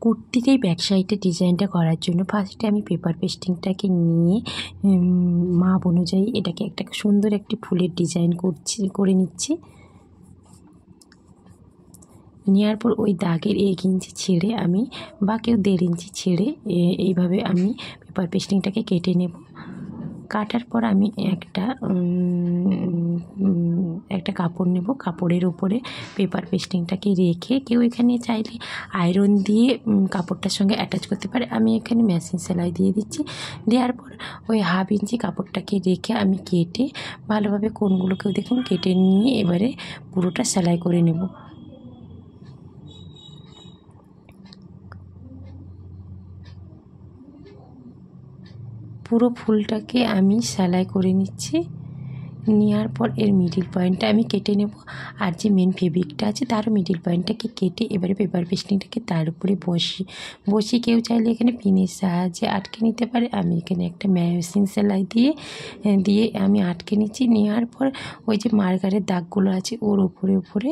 কুর্তিকেই back সাইডে ডিজাইনটা করার জন্য ফার্স্টে আমি পেপার পেস্টিংটাকে নিয়ে মাপ অনুযায়ী এটাকে একটা সুন্দর একটি ফুলের ডিজাইন করে নিচ্ছি। নেওয়ার পর ওই দাগের 1 ইঞ্চি ছেড়ে আমি বা কেউ 1.5 ইঞ্চি ছেড়ে এইভাবে আমি পেপার পেস্টিংটাকে কেটে নেব। কাটার পর আমি একটা কাপড় নেব, কাপড়ের উপরে পেপার পেস্টিংটাকে রেখে কেউ এখানে চাইলে আয়রন দিয়ে কাপড়টার সঙ্গে অ্যাটাচ করতে পারে। আমি এখানে মেশিন সেলাই দিয়ে দিচ্ছি। দেওয়ার পর ওই 1/2 ইঞ্চি কাপড়টাকে রেখে আমি কেটে ভালোভাবে কোণগুলোকেও দেখুন কেটে নিয়ে এবারে পুরোটা সেলাই করে নেব। পুরো ফুলটাকে আমি সেলাই করে নিচ্ছি। নেওয়ার পর এর মিডিল পয়েন্টটা আমি কেটে নেব, আর যে মেন ফেব্রিকটা আছে তারও মিডিল পয়েন্টটাকে কেটে এবারে পেপার পেস্টিংটাকে তার উপরে বসিয়ে কেউ চাইলে এখানে পিনের সাহায্যে আটকে নিতে পারে। আমি এখানে একটা মেশিন সেলাই দিয়ে আমি আটকে নিচ্ছি। নেওয়ার পর ওই যে মার্কারের দাগগুলো আছে ওর উপরে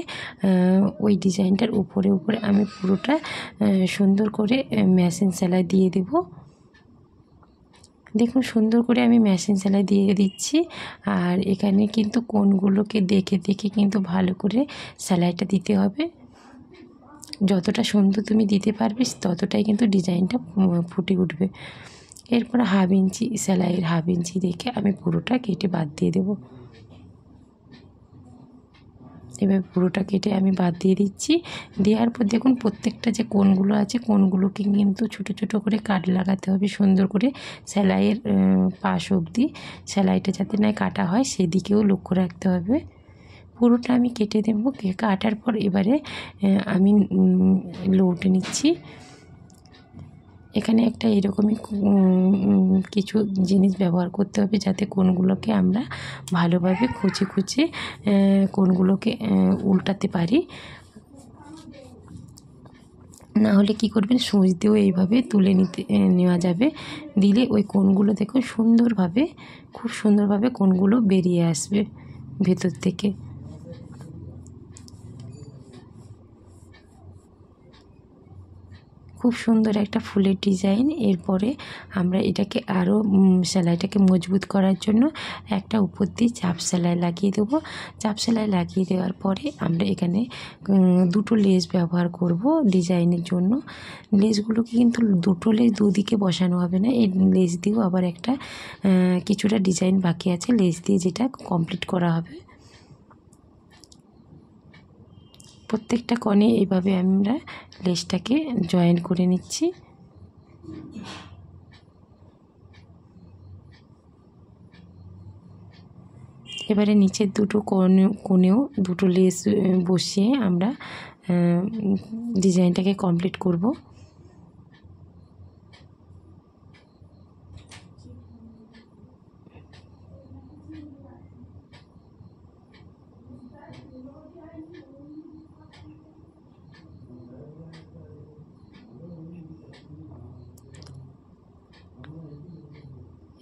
ওই ডিজাইনটার উপরে আমি পুরোটা সুন্দর করে মেশিন সেলাই দিয়ে দেবো। দেখুন সুন্দর করে আমি মেশিন সেলাই দিয়ে দিচ্ছি। আর এখানে কিন্তু কোণগুলোকে দেখে কিন্তু ভালো করে সেলাইটা দিতে হবে। যতটা সুন্দর তুমি দিতে পারবে ততটাই কিন্তু ডিজাইনটা ফুটে উঠবে। এরপর 1/2 ইঞ্চি সেলাইয়ের 1/2 ইঞ্চি রেখে আমি পুরোটা কেটে বাদ দিয়ে দেবো। এবার পুরোটা কেটে আমি বাদ দিয়ে দিচ্ছি। দেওয়ার পর দেখুন প্রত্যেকটা যে কোণগুলো আছে কোণগুলোকে কিন্তু ছোটো ছোটো করে কাট লাগাতে হবে সুন্দর করে সেলাইয়ের পাশ অবধি। সেলাইটা যাতে না কাটা হয় সেদিকেও লক্ষ্য রাখতে হবে। পুরোটা আমি কেটে দেব। কাটার পর এবারে আমি লৌটে নিচ্ছি। এখানে একটা এরকমই কিছু জিনিস ব্যবহার করতে হবে যাতে কোণগুলোকে আমরা ভালোভাবে খুঁচে কোণগুলোকে উল্টাতে পারি। না হলে কী করবেন, সুচ দিয়েও এইভাবে তুলে নেওয়া যাবে। দিলে ওই কোণগুলো দেখুন খুব সুন্দরভাবে কোণগুলো বেরিয়ে আসবে ভেতর থেকে। খুব সুন্দর একটা ফুলের ডিজাইন। এরপরে আমরা এটাকে আরও সেলাইটাকে মজবুত করার জন্য একটা উপর দিয়ে চাপ সেলাই লাগিয়ে দেবো। চাপ সেলাই লাগিয়ে দেওয়ার পরে আমরা এখানে 2টো লেস ব্যবহার করব ডিজাইনের জন্য। লেসগুলোকে কিন্তু 2টো লেস দুদিকে বসানো হবে না, এই লেস দিয়েও আবার একটা কিছুটা ডিজাইন বাকি আছে লেস দিয়ে যেটা কমপ্লিট করা হবে। প্রত্যেকটা কোণে এইভাবে আমরা লেসটাকে জয়েন করে নিচ্ছি। এবারে নিচের 2টো কোণেও 2টো লেস বসিয়ে আমরা ডিজাইনটাকে কমপ্লিট করব।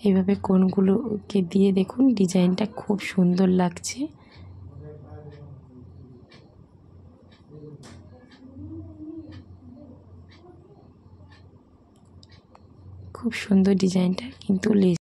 এইভাবে কোণগুলোকে দিয়ে দেখুন ডিজাইনটা খুব সুন্দর লাগছে। খুব সুন্দর ডিজাইনটা কিন্তু